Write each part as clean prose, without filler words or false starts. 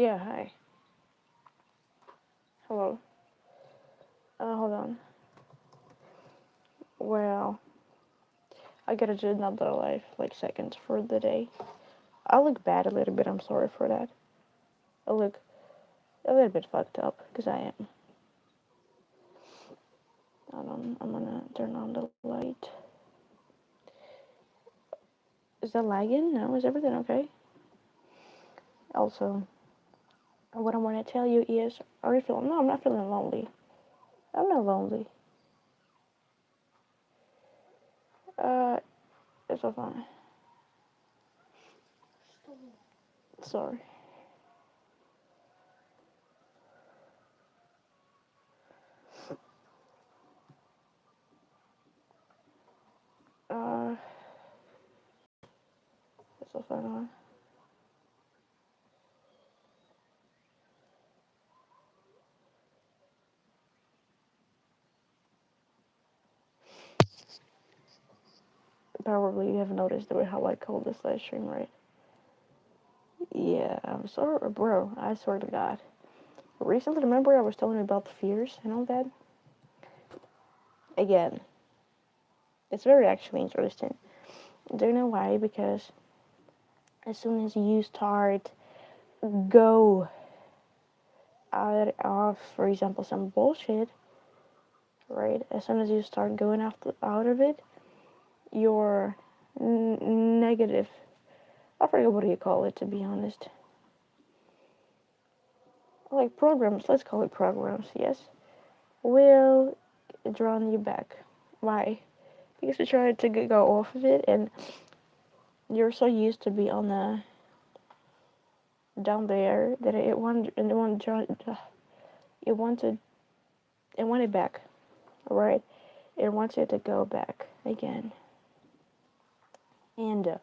Yeah, hi. Hello. Hold on. Well, I gotta do another life, like seconds for the day. I look bad a little bit, I'm sorry for that. I look a little bit fucked up, because I am. I'm gonna turn on the light. Is that lagging? No, is everything okay? Also, what I want to tell you is, are you feeling? No, I'm not feeling lonely. I'm not lonely. Uh, it's all fine. Sorry. Uh, it's all fine. Probably you have noticed the way how I call this live stream, right? Yeah, I'm sorry, bro. I swear to God. Recently, remember I was telling you about the fears and all that? Again, it's very actually interesting. Do you know why? Because as soon as you start go out of, for example, some bullshit, right? As soon as you start going out of it, your negative, I forget what do you call it, to be honest. Like programs, let's call it programs, yes, will draw you back. Why? Because you try to go off of it, and you're so used to be on the down there that it wanted it wanted back, right? It wants you to go back again, and it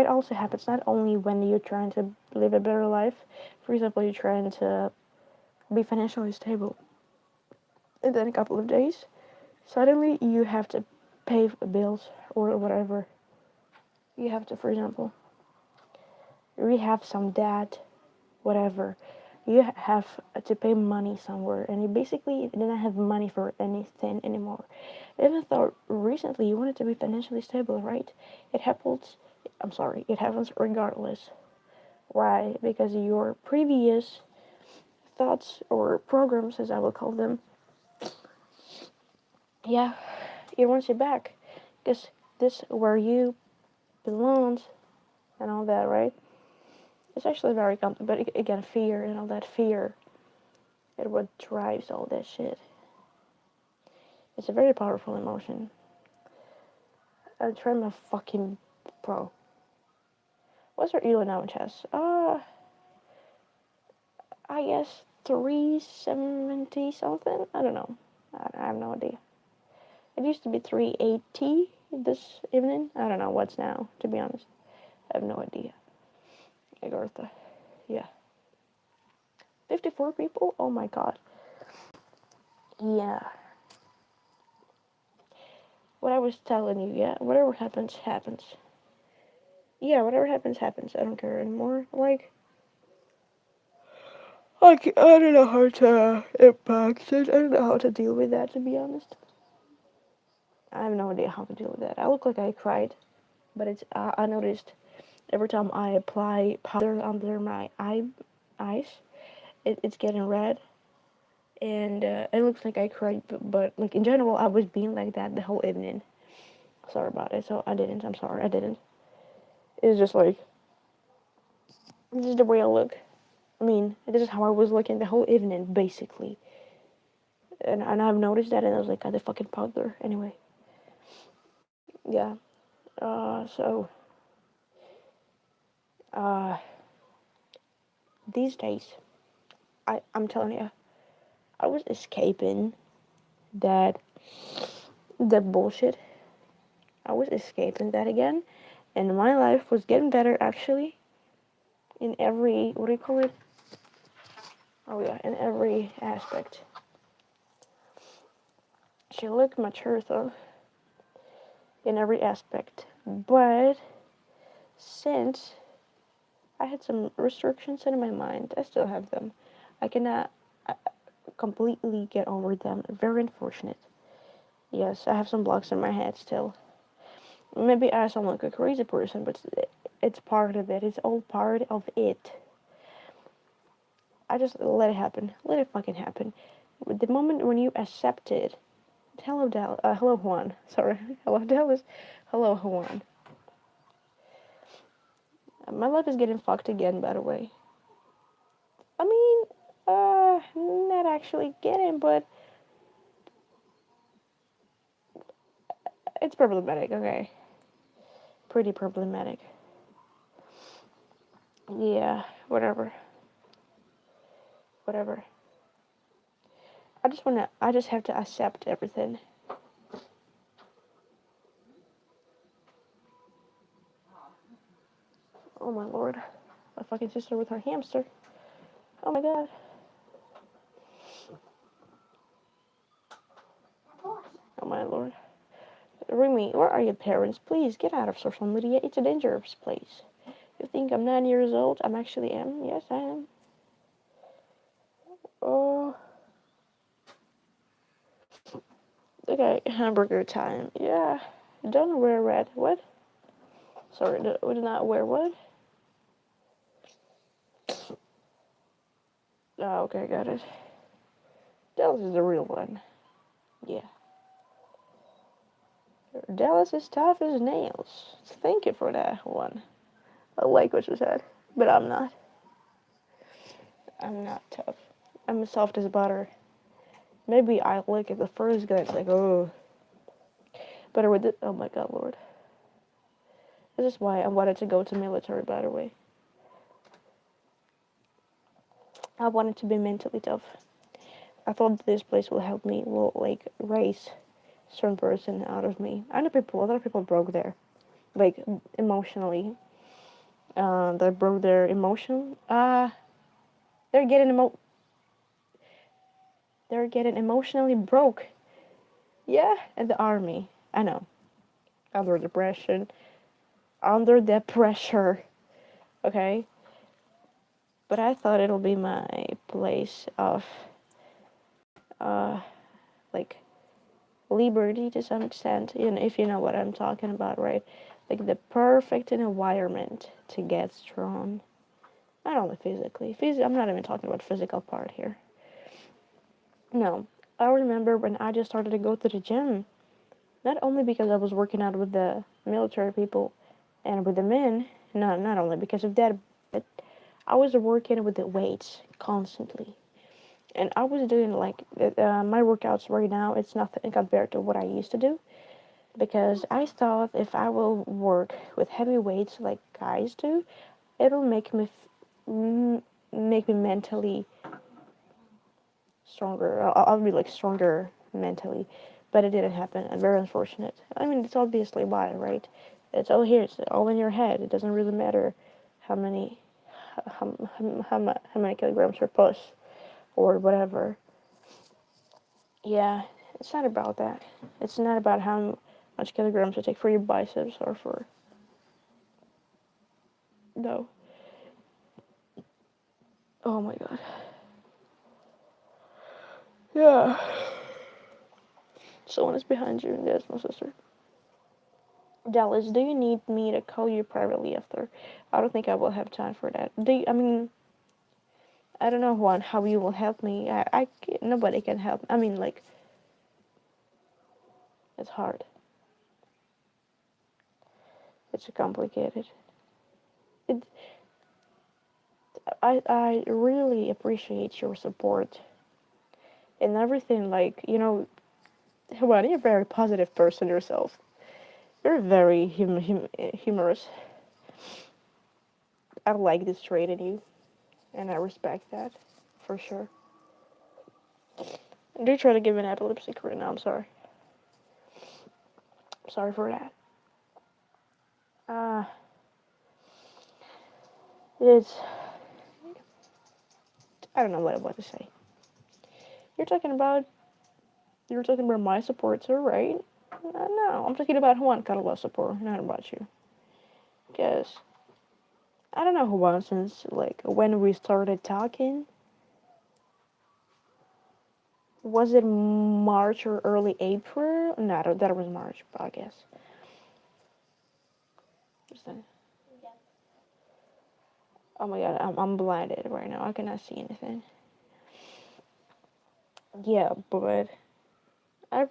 also happens not only when you're trying to live a better life. For example, you're trying to be financially stable, and then a couple of days, suddenly you have to pay bills or whatever. You have to, for example, we have some debt, whatever. You have to pay money somewhere, and you basically didn't have money for anything anymore. Even though recently you wanted to be financially stable, right? It happens. I'm sorry. It happens regardless. Why? Because your previous thoughts or programs, as I will call them, yeah, it wants you back. Because this where you belong and all that, right? It's actually very complicated. But again, fear and all that fear, it what drives all that shit. It's a very powerful emotion. I try my fucking pro. What's your elo now in chess? I guess 370 something. I don't know. I have no idea. It used to be 380 this evening. I don't know what's now, to be honest. I have no idea. Agartha. Yeah. 54 people? Oh my god. Yeah. What I was telling you, yeah. Whatever happens, happens. Yeah, whatever happens, happens. I don't care anymore. I don't know how to impact it. I don't know how to deal with that, to be honest. I have no idea how to deal with that. I look like I cried, but I noticed every time I apply powder under my eyes, it's getting red, and it looks like I cried. But like in general, I was being like that the whole evening. Sorry about it. So I didn't. I'm sorry. I didn't. It's just like this is the way I look. I mean, this is how I was looking the whole evening, basically. And I've noticed that, and I was like, God, the fucking powder. Anyway, yeah. So uh, these days, I'm telling you, I was escaping that that bullshit. I was escaping that again, and my life was getting better actually in every what do you call it? Oh yeah, in every aspect. She looked mature though, in every aspect. But since I had some restrictions in my mind. I still have them. I cannot completely get over them. Very unfortunate. Yes, I have some blocks in my head still. Maybe I sound like a crazy person, but it's part of it. It's all part of it. I just let it happen. Let it fucking happen. The moment when you accept it. Hello, hello, Juan. Sorry. Hello, Dallas. Hello, Juan. My life is getting fucked again, by the way. I mean, not actually getting, but it's problematic, okay? Pretty problematic. Yeah, whatever. Whatever. I just have to accept everything. Oh my lord. My fucking sister with her hamster. Oh my god. Oh my lord. Remy, where are your parents? Please get out of social media. It's a dangerous place. You think I'm 9 years old? I'm actually am. Yes, I am. Oh. Okay, hamburger time. Yeah. Don't wear red. What? Sorry, we do not wear what? Oh, okay, got it. Dallas is the real one. Yeah. Dallas is tough as nails. Thank you for that one. I like what you said, but I'm not. I'm not tough. I'm soft as butter. Maybe I lick at the first glance, like, oh. But with it, oh my god, Lord. This is why I wanted to go to military, by the way. I wanted to be mentally tough. I thought this place will help me, will like raise certain person out of me. I know people, a lot of people broke there, like emotionally. They broke their emotion. They're getting they're getting emotionally broke. Yeah, in the army. I know. Under depression, under the pressure. Okay, but I thought it'll be my place of uh like liberty to some extent, you know, if you know what I'm talking about, right? Like the perfect environment to get strong. Not only physically. I'm not even talking about physical part here. No. I remember when I just started to go to the gym, not only because I was working out with the military people and with the men, not only because of that, but I was working with the weights constantly. And I was doing like my workouts right now, it's nothing compared to what I used to do. Because I thought if I will work with heavy weights like guys do, it'll make me mentally stronger. I'll be like stronger mentally, but it didn't happen. I'm very unfortunate. I mean, it's obviously why, right? It's all here. It's all in your head. It doesn't really matter how many how many kilograms you push or whatever. Yeah, it's not about that. It's not about how much kilograms you take for your biceps or for no. Oh my god. Yeah. Someone is behind you, and that's my sister. Dallas, do you need me to call you privately after? I don't think I will have time for that. I mean, I don't know, Juan, how you will help me. Nobody can help. I mean, like, it's hard. It's complicated. It, I really appreciate your support and everything. Like, you know, Juan, you're a very positive person yourself. You're very humorous. I like this trait in you, and I respect that for sure. Do try to give an epilepsy right now. I'm sorry. Sorry for that. Uh, it's I don't know what I want to say. You're talking about you're talking about my support too, right? No, I'm talking about Juan Carlos support, not about you. Because I don't know who was since like when we started talking. Was it March or early April? No, that was March, I guess. Oh my god, I'm blinded right now. I cannot see anything. Yeah, but I.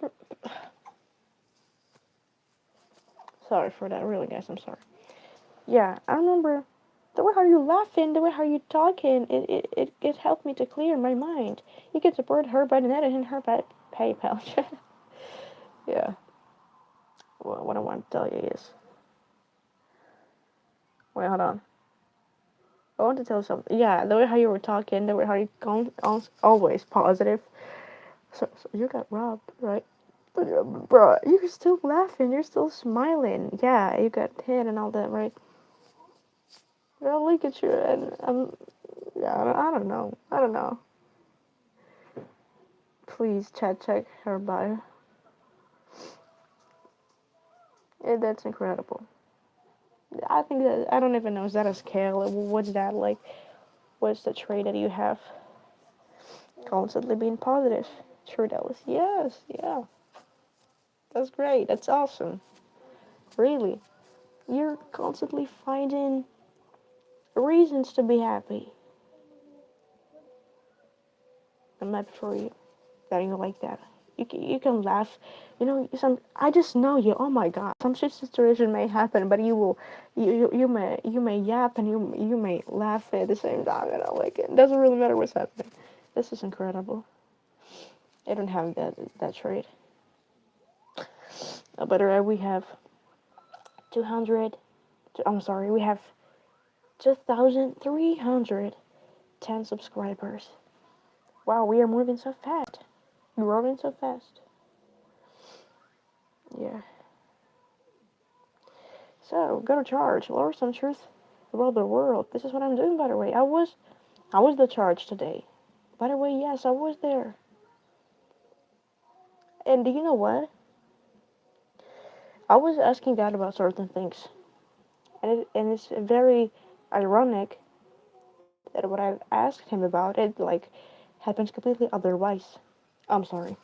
Sorry for that, really, guys. I'm sorry. Yeah, I remember the way how you laughing, the way how you talking. It helped me to clear my mind. You can support her by donating in her by PayPal. Yeah. Well, what I want to tell you is, wait, hold on. I want to tell you something. Yeah, the way how you were talking, the way how you always positive. So you got robbed, right? But, bro, you're still laughing. You're still smiling. Yeah, you got hit and all that, right? Well, look at you, and yeah, I don't know. I don't know. Please, chat, check her bio. Yeah, that's incredible. I think that I don't even know. Is that a scale? What's that like? What's the trait that you have? Constantly being positive. Sure, that was yes, yeah. That's great. That's awesome. Really, you're constantly finding reasons to be happy. I'm happy for you that you like that. You can laugh. You know, I just know you. Oh my God, some shit situation may happen, but you may yap and you may laugh at the same time. You know, like it doesn't really matter what's happening. This is incredible. I don't have that trait. But we have 200. I'm sorry, we have 2,310 subscribers. Wow, we are moving so fast. Growing so fast. Yeah. So, go to charge. Learn some truth about the world. This is what I'm doing, by the way. I was the charge today. By the way, yes, I was there. And do you know what? I was asking God about certain things, and it's very ironic that what I've asked Him about it like happens completely otherwise. I'm sorry.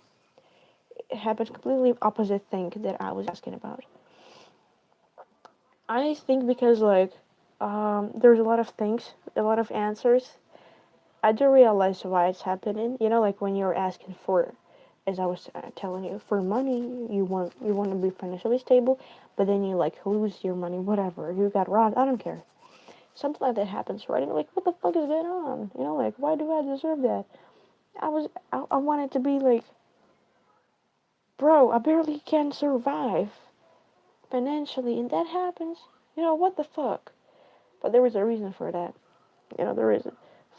It happens completely opposite thing that I was asking about. I think because like there's a lot of things, a lot of answers. I do realize why it's happening. You know, like when you're asking for, as I was telling you, for money, you want to be financially stable, but then you like lose your money, whatever. You got robbed. I don't care. Something like that happens, right? And like, what the fuck is going on? You know, like, why do I deserve that? I wanted to be like, bro, I barely can survive financially, and that happens. You know, what the fuck? But there is a reason for that. You know, there is.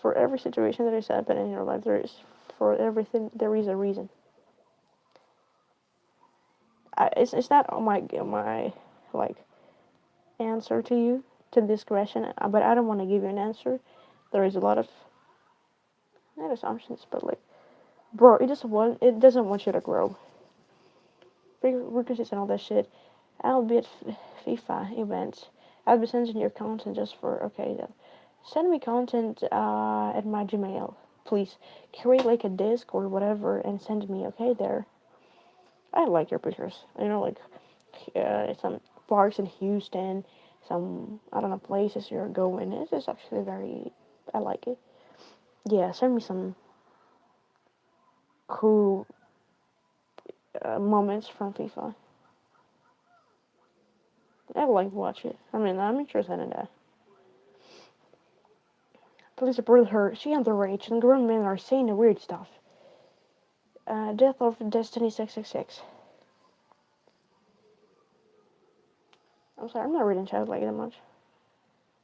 For every situation that is happening in your life, there is. For everything, there is a reason. It's not my like answer to you to this question, but I don't want to give you an answer. There is a lot of not assumptions, but like, bro, it doesn't want you to grow. Frequencies and all that shit. I'll be at FIFA events. I'll be sending your content just for okay then. Send me content at my Gmail, please. Create like a disc or whatever and send me okay there. I like your pictures. You know, like some parks in Houston, some I don't know places you're going. It's just actually very. I like it. Yeah, send me some cool moments from FIFA. I like to watch it. I mean, I'm interested in that. Please support her. She underage and grown men are saying the weird stuff. Death of Destiny 666. I'm sorry, I'm not reading chat like that much.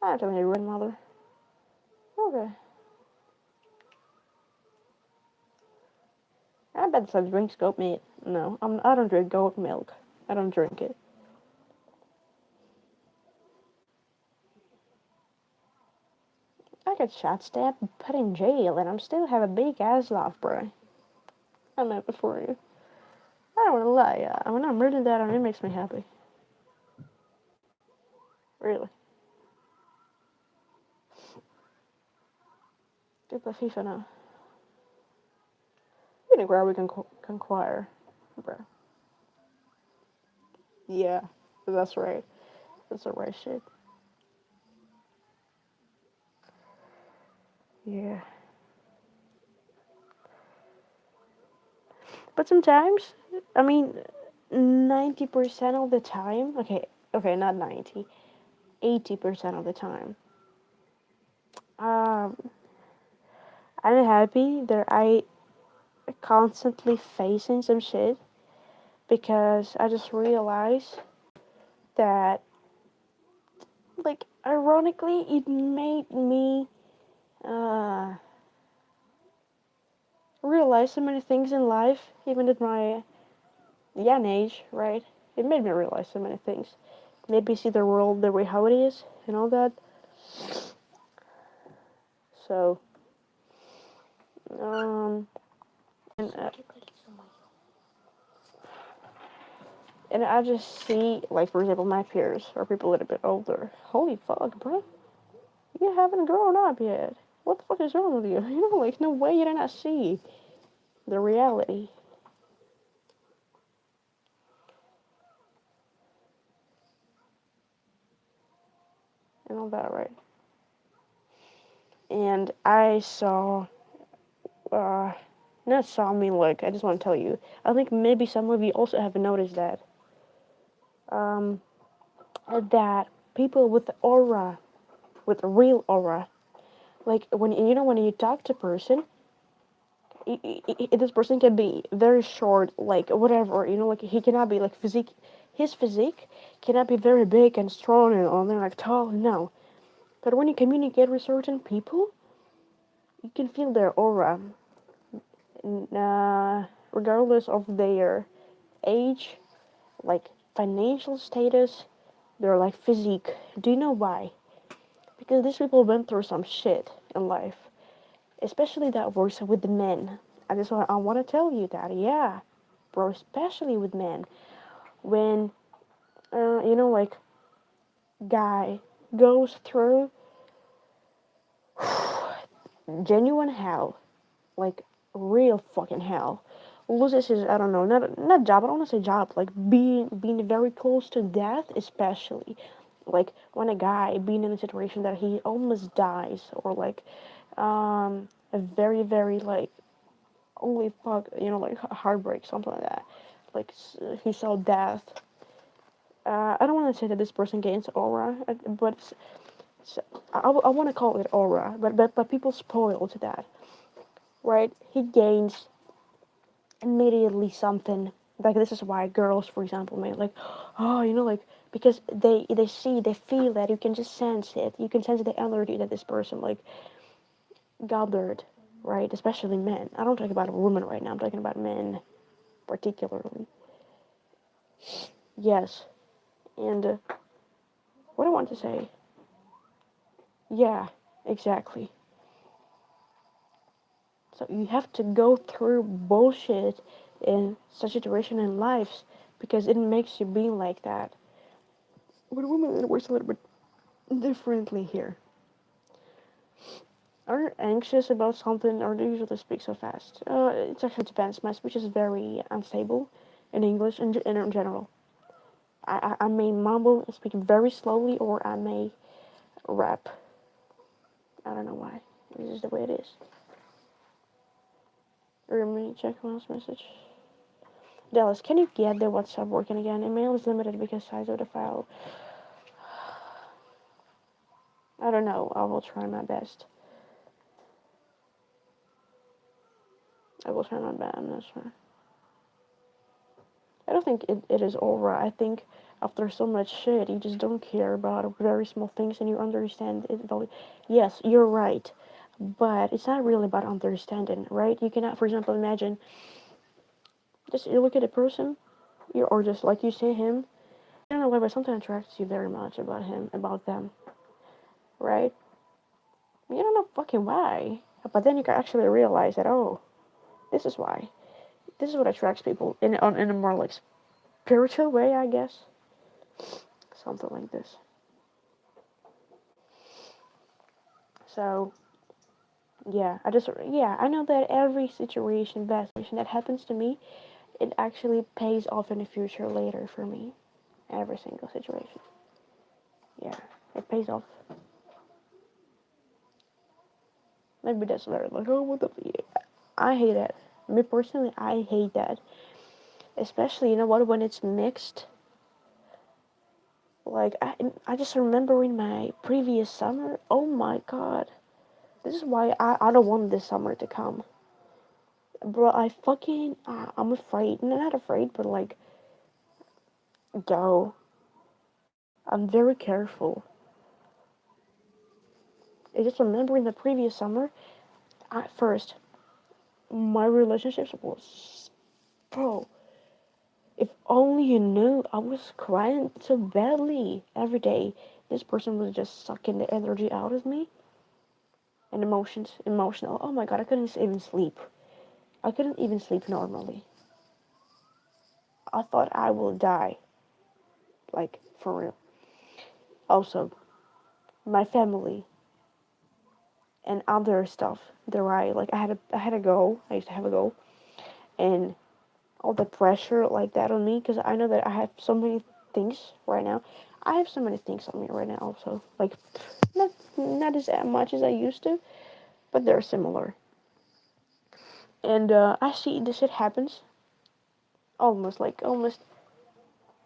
I have to be a good mother. Okay. I bet this drinks goat meat. No, I don't drink goat milk. I don't drink it. I got shot, stabbed, put in jail, and I'm still have a big ass laugh, bro. I'm happy for you. I don't want to lie. When I'm reading that, it makes me happy. Really. Typ av FIFA nu. Jag vet inte where we can conquer. Bro. Yeah, that's right. That's the right shit. Yeah. But sometimes, I mean, 90% of the time, okay, not 90, 80% of the time, um, I'm happy that I constantly facing some shit because I just realized that, like, ironically, it made me realize so many things in life, even at my young age, right? It made me realize so many things. Made me see the world the way how it is and all that. So, um, and and I just see, like, for example, my peers or people a little bit older. Holy fuck, bro, you haven't grown up yet. What the fuck is wrong with you? You know, like, no way you did not see the reality and all that, right? And I saw, uh, not saw me, like, I just want to tell you, I think maybe some of you also have noticed that, um, that people with aura, with real aura, like, when, you know, when you talk to a person, this person can be very short, like, whatever, you know, like, he cannot be, like, his physique cannot be very big and strong and all, they're, like, tall, no. But when you communicate with certain people, you can feel their aura, regardless of their age, like, financial status, their, like, physique. Do you know why? Because these people went through some shit in life, especially that works with the men. I want to tell you that, yeah, bro, especially with men. When, you know, like, guy goes through genuine hell, like, real fucking hell, loses his, I don't know, not job, I don't want to say job, like, being very close to death, especially, like, when a guy being in a situation that he almost dies, or, like, a very, very, like, holy fuck, you know, like, heartbreak, something like that, like, he saw death. I don't want to say that this person gains aura, but I want to call it aura, but people spoil to that, right? He gains immediately something. Like, this is why girls, for example, may, like, oh, you know, like, because they feel that, you can just sense it. You can sense the energy that this person, like, gathered, right? Especially men. I don't talk about women right now. I'm talking about men particularly. Yes, and what I want to say, yeah, exactly. So you have to go through bullshit in such a situation in life because it makes you be like that. With women, it works a little bit differently here. Are you anxious about something, or do you usually speak so fast? It actually depends. My speech is very unstable in English in general. I may mumble and speak very slowly, or I may rap. I don't know why. This is the way it is. Let me check my message. Dallas, can you get the WhatsApp working again? Email is limited because size of the file. I don't know. I will try my best. I will try my best. I'm not sure. I don't think it is over. I think after so much shit, you just don't care about very small things and you understand it. Yes, you're right. But it's not really about understanding, right? You cannot, for example, imagine just you look at a person, or just like you see him. I don't know why, but something attracts you very much about him, about them, right? You don't know fucking why. But then you can actually realize that, oh, this is why. This is what attracts people in a more, like, spiritual way, I guess. Something like this. So, Yeah, I know that every situation, bad situation that happens to me, it actually pays off in the future later for me. Every single situation. Yeah, it pays off. Maybe that's very like, oh, what the. I hate that. Me personally, I hate that. Especially, you know what, when it's mixed. Like, I just remember in my previous summer, oh my god. This is why I don't want this summer to come. Bro, I'm afraid. No, not afraid, but like, go. I'm very careful. I just remember in the previous summer, at first, my relationships was, bro, if only you knew, I was crying so badly every day. This person was just sucking the energy out of me and emotional. Oh my god, I couldn't even sleep. I couldn't even sleep normally. I thought I will die, like for real. Also, my family and other stuff. There, I had a goal. I used to have a goal, and all the pressure like that on me because I know that I have so many things right now. I have so many things on me right now. Also, like not as much as I used to, but they're similar. And I see this shit happens almost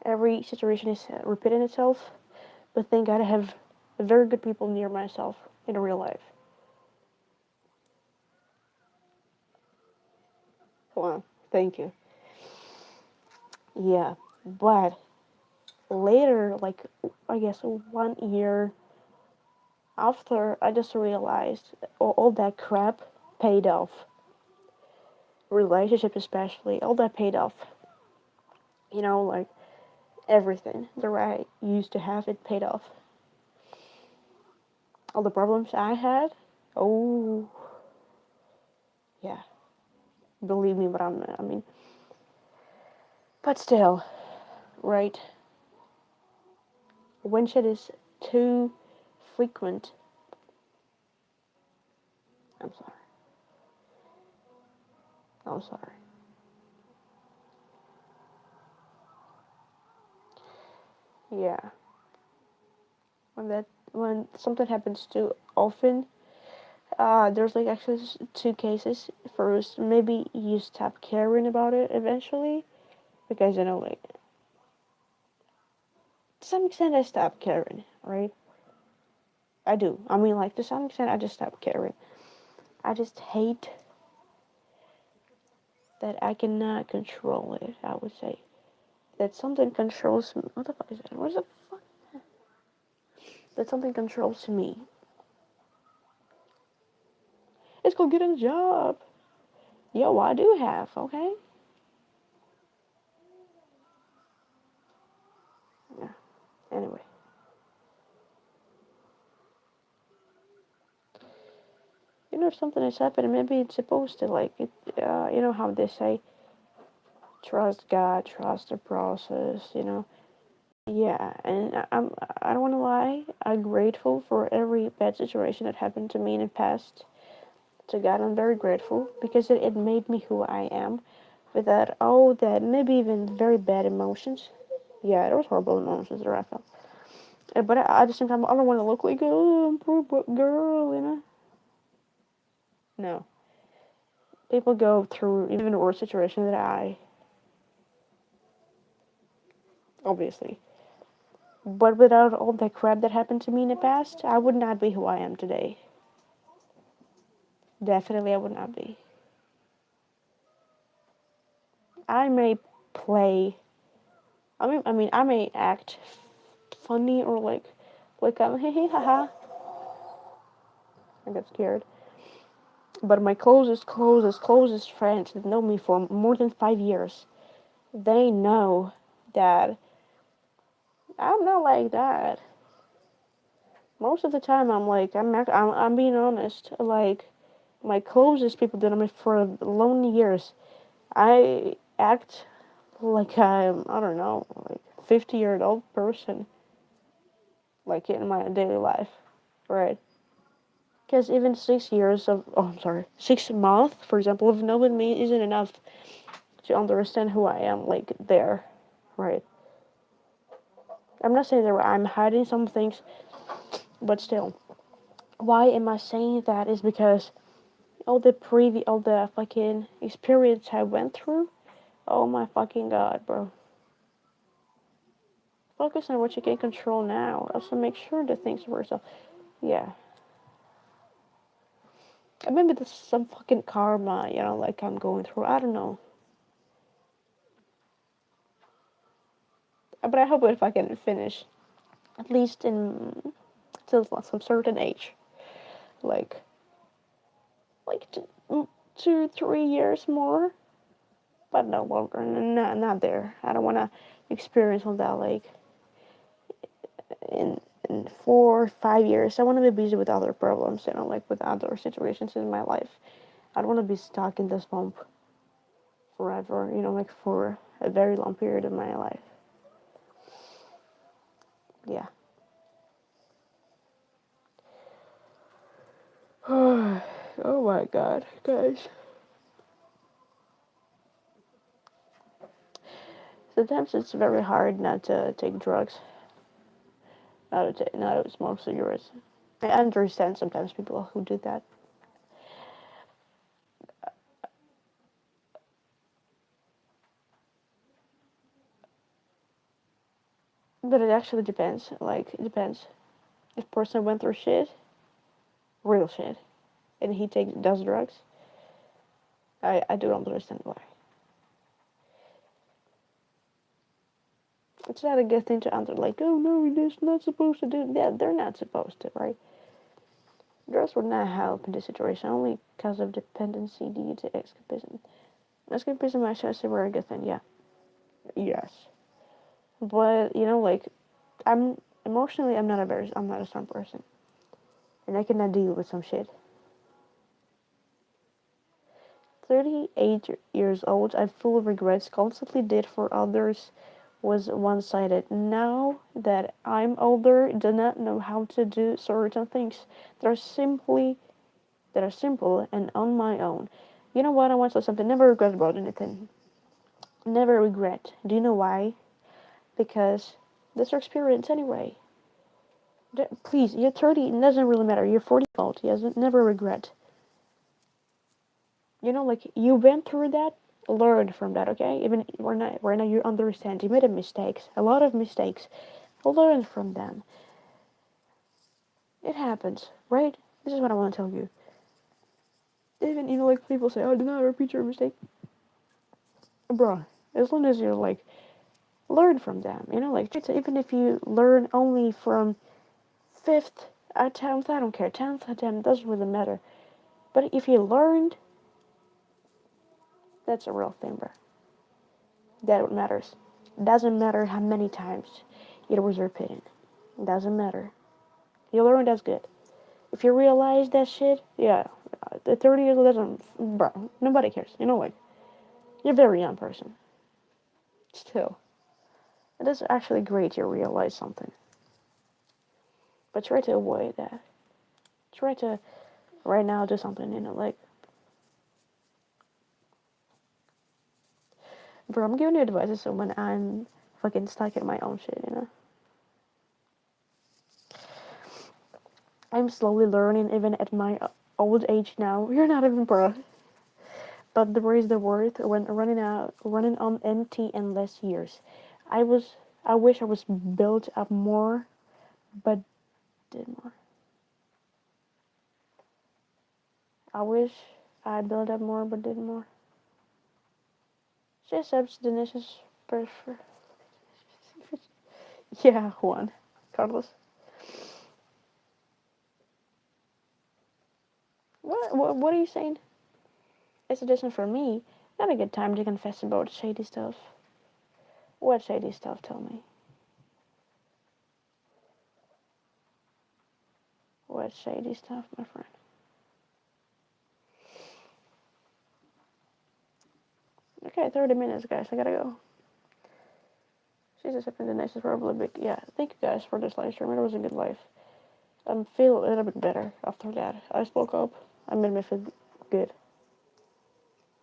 every situation is repeating itself. But thank God I have very good people near myself in real life. Wow, thank you. Yeah, but later, like I guess 1 year after, I just realized all that crap paid off. Relationship, especially, all that paid off. You know, like everything the way I used to have it paid off. All the problems I had, oh, yeah, believe me, but I mean, but still, right? When shit is too frequent, I'm sorry. I'm sorry. Yeah, when something happens too often, there's like actually two cases. First, maybe you stop caring about it eventually, because you know, like to some extent, I stopped caring. Right? I do. I mean, like to some extent, I just stopped caring. I just hate that I cannot control it. I would say that something controls me. What the fuck is that? What the fuck? That something controls me. Let's go get a job. Yo, I do have. Okay. Yeah. Anyway, you know, if something is happening, maybe it's supposed to like it. You know how they say, trust God, trust the process. You know. Yeah, and I don't want to lie. I'm grateful for every bad situation that happened to me in the past. To God, I'm very grateful because it made me who I am. Without all that, maybe even very bad emotions. Yeah, there was horrible emotions that I felt. But at the same time, I don't want to look like, oh, I'm poor girl, you know. No, people go through even worse situations than I, obviously. But without all that crap that happened to me in the past, I would not be who I am today. Definitely, I would not be. I may play. I may act funny or like I'm hey hey haha. I get scared. But my closest friends that know me for more than 5 years, they know that I'm not like that. Most of the time, I'm being honest. Like my closest people that know me for long years, I act like I'm I don't know like 50-year old person like in my daily life, right? Because even 6 years of, oh, I'm sorry, 6 months, for example, of knowing me isn't enough to understand who I am, like, there, right? I'm not saying that I'm hiding some things, but still. Why am I saying that is because all the fucking experience I went through, oh my fucking god, bro. Focus on what you can control now. Also make sure the things for yourself. Yeah. Maybe this is some fucking karma, like I'm going through. I don't know. But I hope if I can finish, at least in till some certain age, like like 2, 3 years more, but no longer. Not there. I don't want to experience all that like in 4, 5 years. I want to be busy with other problems, like with other situations in my life. I don't want to be stuck in this bump forever, like for a very long period of my life. Yeah. Oh my god, guys. Sometimes it's very hard not to take drugs, not to smoke cigarettes. I understand sometimes people who do that. But it actually depends. Like, it depends. If person went through shit, real shit, and he does drugs, I do not understand why. It's not a good thing to under like, oh no, they're not supposed to do. Yeah, they're not supposed to, right? Drugs would not help in this situation only because of dependency due to escapism. Escapism, I should say, very good thing. Yeah, yes, but like, I'm emotionally, I'm not a strong person, and I cannot deal with some shit. 38 years old, I'm full of regrets, constantly did for others, was one-sided. Now that I'm older, do not know how to do certain things that are simple and on my own. You know what? I want to say something. Never regret about anything. Never regret. Do you know why? Because that's your experience anyway. Please, you're 30. It doesn't really matter. You're 40 years old. Yes, never regret. Like you went through that, learn from that, okay? Even right now you understand. You made a lot of mistakes. Learn from them. It happens, right? This is what I want to tell you. Even like people say, "Oh, do not repeat your mistake," bro. As long as you like learn from them, like even if you learn only from fifth attempt, I don't care. 10th attempt doesn't really matter. But if you learned, that's a real thing, bro. That matters. Doesn't matter how many times it was repeated. Doesn't matter. You learn, that's good. If you realize that shit, yeah, the 30 years old doesn't, bro, nobody cares. Like, you're a very young person. Still, it is actually great you realize something. But try to avoid that. Try to, right now, do something, like, bro, I'm giving you advice so when I'm fucking stuck in my own shit. I'm slowly learning, even at my old age now. You're not even, bro. But there is the worth when running on empty endless years. I wish I was built up more, but did more. I wish I built up more, but did more. She accepts Denise's prefer. Yeah, Juan. Carlos. What are you saying? It's a suggestion for me. Not a good time to confess about shady stuff. What shady stuff? Tell me. What shady stuff, my friend? Okay, 30 minutes, guys. I gotta go. She's accepting the nicest probably big. Yeah, thank you guys for this live stream. It was a good life. I feel a little bit better after that. I spoke up. I made me feel good.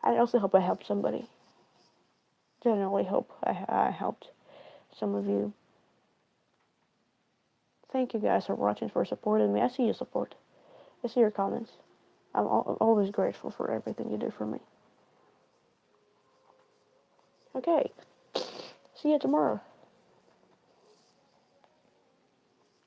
I also hope I helped somebody. Genuinely hope I helped some of you. Thank you guys for watching, for supporting me. I see your support. I see your comments. I'm always grateful for everything you do for me. Okay. See you tomorrow.